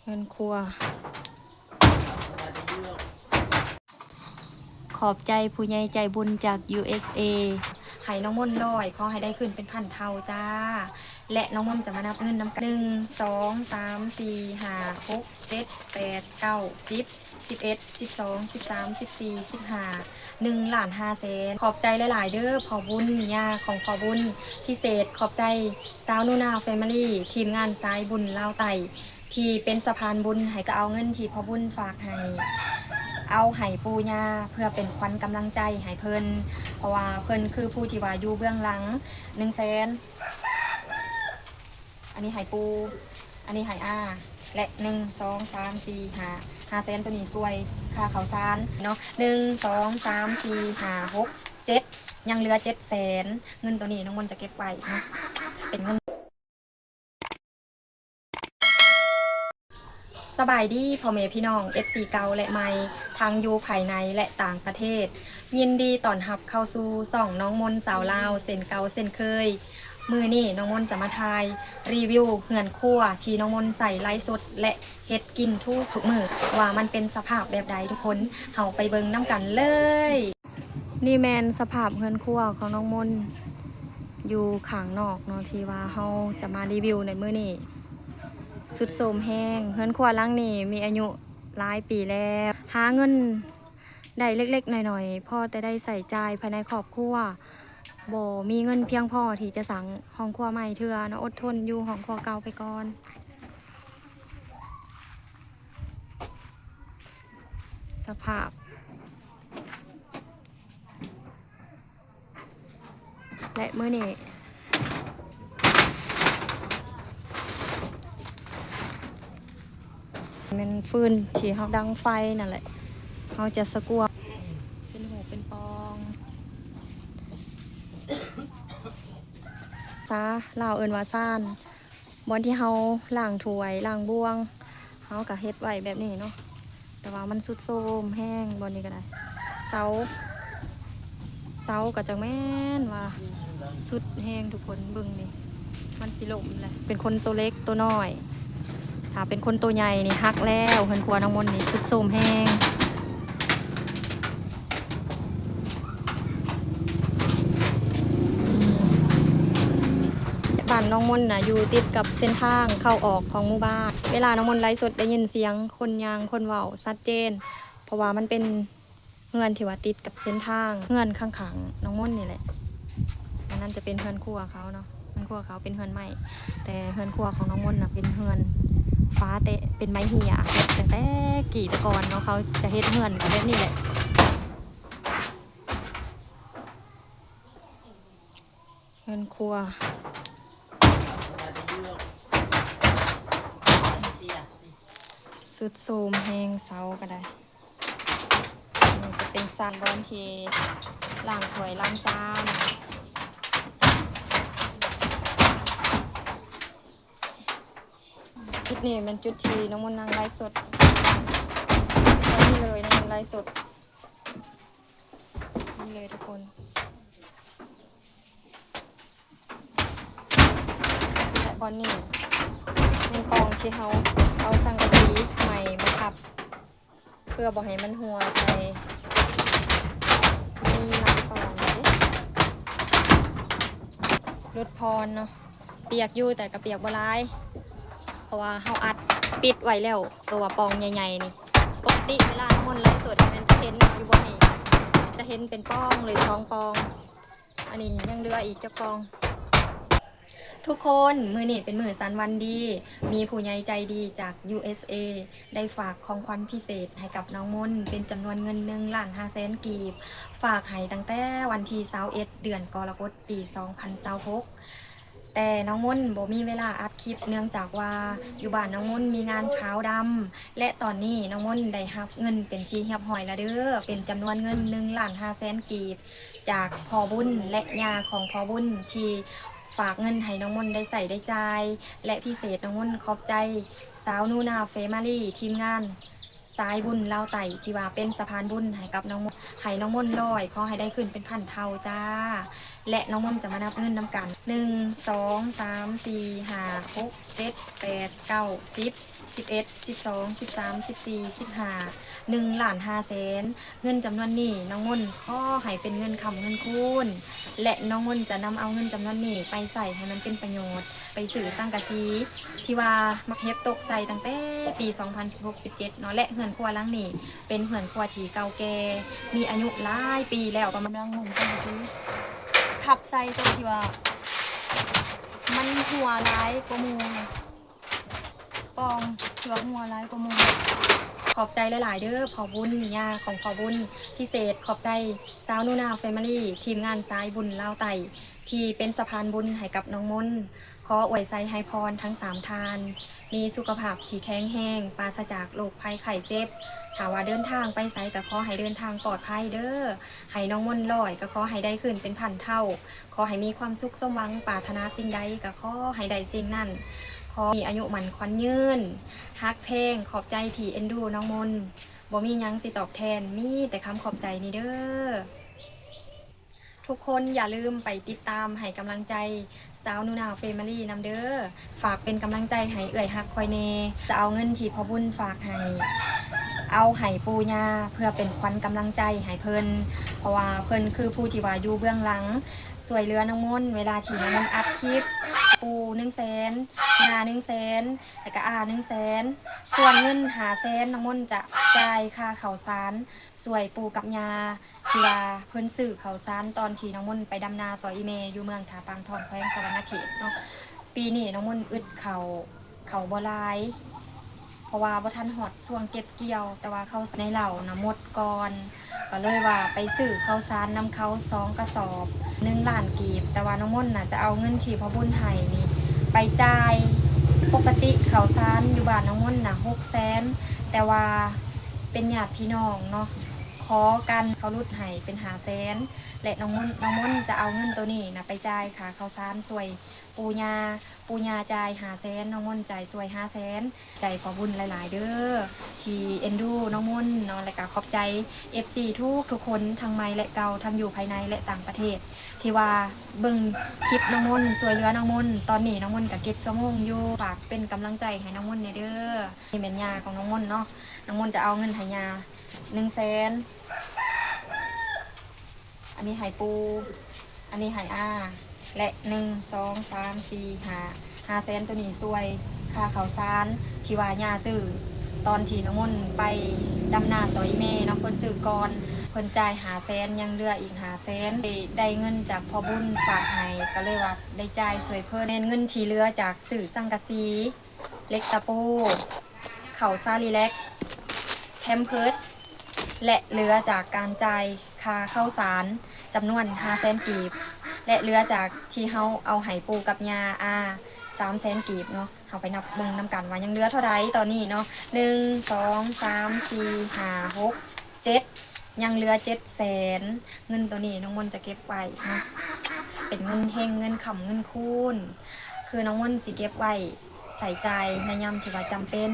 เงินครัวขอบใจผู้ใหญ่ใจบุญจาก USA ให้น้องมนต์ลอยขอให้ได้ขึ้นเป็นพันเท่าจ้าและน้องมนต์จะมานับเงินน้ำกัน1 2 3 4 5 6 7 8 9 10 11 12 13 14 15 1,500,000ขอบใจหลายๆเด้อพ่อบุญย่าของพ่อบุญพิเศษขอบใจสาวนูนาแฟมิลี่ทีมงานสายบุญลาวไต่ที่เป็นสะพานบุญให้ก็เอาเงินที่พ่อบุญฝากให้เอาให้ปูย่าเพื่อเป็นขวัญกำลังใจให้เพิ่นเพราะว่าเพิ่นคือผู้ที่ว่าอยู่เบื้องหลัง100,000อันนี้ให้ปูอันนี้ให้และ1 2 3 4 5 500,000ตัวนี้ช่วยค่าข้าวสารเนาะ1 2 3 4 5 6 7ยังเหลือ700,000เงินตัวนี้น้องมนต์จะเก็บไว้เนาะเป็นเงินสบายดีพ่อแม่พี่น้อง FC เก่าและใหม่ทางอยู่ภายในและต่างประเทศยินดีต้อนรับเข้าสู่ช่องน้องมนต์สาวลาวเส้นเก่าเส้นเคยมือนี่น้องมนต์จะมาทายรีวิวเหือนครัวที่น้องมนต์ใส่ไลฟ์สดและเฮ็ดกินทุกมือว่ามันเป็นสภาพแบบใดทุกคนเฮาไปเบิ่งน้ำกันเลยนี่แมนสภาพเหือนครัวของน้องมนต์อยู่ข้างนอกเนาะที่ว่าเฮาจะมารีวิวในมื้อนี้สุดโทรมแห้งเฮือนครัวหลังนี่มีอายุหลายปีแล้วหาเงินได้เล็กๆหน่อยๆพอแต่ได้ใส่ใจภายในครอบครัวบ่มีเงินเพียงพอที่จะสั่งห้องครัวใหม่เทื่อเนาะอดทนอยู่ห้องครัวเก่าไปก่อนสภาพและมื้อนี้มันฟืนที่เขาดังไฟนั่นแหละเขาจะสะกวกเป็นหูเป็นปองซาลาวเอินวาซ่านบอนที่เขาล้างถ้วยล้างบ้วงเขากะเฮ็ดไว้แบบนี้เนาะแต่ว่ามันสุดโทรมแห้งบอนนี้ก็ได้เสาก็จังแม่นว่าสุดแห้งทุกคนเบิ่งนี่มันสิล่มเลยเป็นคนตัวเล็กตัวน้อยถ้าเป็นคนตัวใหญ่นี่ฮักแล้วเฮือนครัวน้องมนต์นี่สุดโทรมแห้งบ้านน้องมนต์น่ะอยู่ติดกับเส้นทางเข้าออกของหมู่บ้านเวลาน้องมนต์ไลฟ์สดได้ยินเสียงคนยางคนเว้าชัดเจนเพราะว่ามันเป็นเฮือนที่ว่าติดกับเส้นทางเฮือนข้างๆน้องมนต์นี่แหละอันนั้นจะเป็นเฮือนครัวเขาเนาะเฮือนครัวเขาเป็นเฮือนไม้แต่เฮือนครัวของน้องมนต์น่ะเป็นเฮือนฟ้าเตะเป็นไม้เหี่ยแต่กี่ตะกอนเนาะเขาจะเฮ็ดเฮือนแบบนี้แหละเฮือนครัวสุดโทรมแห้งเสาก็ได้นี่จะเป็นซานบอนที่ล้างถ้วยล้างจานจุดนี้เป็นจุดที่น้องมนต์นั่งไลฟ์สดนี่เลยน้องมนต์ไลฟ์สดนี่เลยทุกคนและบอนนี่เป็นกองที่เขาเอาสังกะสีใหม่มาทับเพื่อบอกให้มันหัวใส่นี่ลายปองเลยรถพรเนาะเปียกอยู่แต่กระเปียกบ่ร้ายเพราะว่าเขาอัดปิดไว้แล้วตัวปองใหญ่ๆนี่ปกติเวลาน้ำมนต์ไลฟ์สดมันจะเห็นอยู่บนนี้จะเห็นเป็นปองหรือ2 ปองอันนี้ยังเหลืออีกจะปองทุกคนมือนี่เป็นมือสันวันดีมีผู้ใหญ่ใจดีจาก USA ได้ฝากของขวัญพิเศษให้กับน้องมนต์เป็นจำนวนเงิน1,500,000 กีบฝากให้ตั้งแต่วันที่21 เดือนกรกฎาคมปี 2026แต่น้องมนต์บ่มีเวลาอัดคลิปเนื่องจากว่าอยู่บ้านน้องมนต์มีงานขาวดำและตอนนี้น้องมนต์ได้รับเงินเป็นที่เรียบร้อยแล้วเด้อเป็นจำนวนเงิน1,500,000 กีบจากพ่อบุญและย่าของพ่อบุญที่ฝากเงินให้น้องมนต์ได้ใส่ได้จ่ายและพิเศษน้องมนต์ขอบใจสาวนูนาแฟมิลี่ทีมงานสายบุญลาวไต่ที่ว่าเป็นสะพานบุญให้กับน้องมนต์ให้น้องมนต์ลอยขอให้ได้ขึ้นเป็นพันเท่าจ้าและน้องมนต์จะมานับเงินนำกัน1 2 3 4 5 6 7 8 9 10 11 12 13 14 15 1,500,000เงินจำนวนนี้น้องมนขอให้เป็นเงินคำเงินคูณและน้องมนจะนำเอาเงินจำนวนนี้ไปใส่ให้มันเป็นประโยชน์ไปสื่อสร้างกะซีที่ว่ามักเฮ็บตกใส่ตั้งแต่ปี 2016-17 เนาะและเหือนครัวหลังนี้เป็นเหือนครัวที่เก่าแก่มีอายุหลายปีแล้วประมาณดังหุ่มกันคือขับใส่ตรงที่ว่ามันหัวร้ายกว่าหมูปองที่ว่าหัวร้ายกว่าหมูขอบใจหลายๆเด้อพอบุญย่าของพอบุญพิเศษขอบใจสาวนูนาแฟมิลี่ทีมงานสายบุญลาวไต่ที่เป็นสะพานบุญให้กับน้องมนขออวยไซให้พรทั้ง3ทานมีสุขภาพที่แข็งแรงปราศจากโรคภัยไข้เจ็บถ้าว่าเดินทางไปไสก็ขอให้เดินทางปลอดภัยเด้อให้น้องมนลอยก็ขอให้ได้ขึ้นเป็นพันเท่าขอให้มีความสุขสมหวังปรารถนาสิ่งใดก็ขอให้ได้สิ่งนั้นขอมีอายุหมันขวัญยืนฮักเพลงขอบใจที่เอ็นดูน้องมนบ่มีหยังสิตอบแทนมีแต่คำขอบใจนี่เด้อทุกคนอย่าลืมไปติดตามให้กำลังใจสาวนูนาเฟมิลี่นำเด้อฝากเป็นกำลังใจให้เอื่อยฮักคอยเนจะเอาเงินที่พ่อบุญฝากให้เอาให้ปูญาเพื่อเป็นขวัญกำลังใจให้เพิ่นเพราะว่าเพิ่นคือผู้ที่ว่าอยู่เบื้องหลังสวยเรือน้องมนเวลาที่น้องมนอัพคลิปปู100,000งา100,000แล้วก็100,000ส่วนเงิน500,000น้องมนจะจ่ายค่าข้าวสารสวยปูกับยาที่ว่าเพิ่นซื้อข้าวสารตอนที่น้องมนไปดำนาซอยอีเมอยู่เมืองถาปางทองแขวงสะวรรณเขตเนาะปีนี้น้องมนอึดเขาบ่หลายเพราะว่าบ่ทันฮอดช่วงเก็บเกี่ยวแต่ว่าเขาในเหล่านะหมดก่อนก็เลยว่าไปซื้อข้าวสารนำเขา2 กระสอบ1,000,000 กีบแต่ว่าน้องมนน่ะจะเอาเงินที่พ่อบุญให้นี่ไปจ่ายปกติข้าวสารอยู่บ้านน้องมนน่ะ600,000แต่ว่าเป็นญาติพี่น้องเนาะขอกันเขารุดให้เป็น500,000และน้องมนจะเอาเงินตัวนี้นะไปจ่ายค่ะข้าวสารสวยปูญาจ่าย500,000น้องมนจ่ายสวย500,000ใจขอบุญหลายๆเด้อที่เอ็นดูน้องมนเนาะและก็ขอบใจ FC ทุกคนทั้งไมและเก่าทั้งอยู่ภายในและต่างประเทศที่ว่าเบิ่งคลิปน้องมนสวยเรือน้องมนตอนนี้น้องมนกับเก็บสมองอยู่ฝากเป็นกำลังใจให้น้องมนเด้อนี่เป็นยาของน้องมนเนาะน้องมนจะเอาเงินให้ยา100,000อันนี้ให้ปูอันนี้ให้และ1 2 3 4 500,000ตัวนี้ช่วยค่าข้าวสารที่ว่าย่าซื้อตอนที่น้องมนไปดำนาซอยแม่น้องเพิ่นซื้อก่อนเพิ่นจ่าย500,000ยังเหลืออีก500,000ได้เงินจากพ่อบุญฝากให้ก็เลยว่าได้จ่ายช่วยเพิ่นเงินที่เหลือจากซื้อสังกะสีเล็กตะปูข้าวซาลีแลกแพมเพิร์สและเหลือจากการจ่ายค่าข้าวสารจำนวน500,000 กีบและเหลือจากที่เฮาเอาให้ปูกับยา300,000 กีบเนาะเฮาไปนับเบิ่งนำกันว่ายังเหลือเท่าใดตอนนี้เนาะ1 2 3 4 5 6 7ยังเหลือ700,000เงินตัวนี้น้องมนจะเก็บไว้เนาะเป็นเงินเฮงเงินขำเงินคูณคือน้องมนสิเก็บไว้ใส่ใจในยามที่ว่าจำเป็น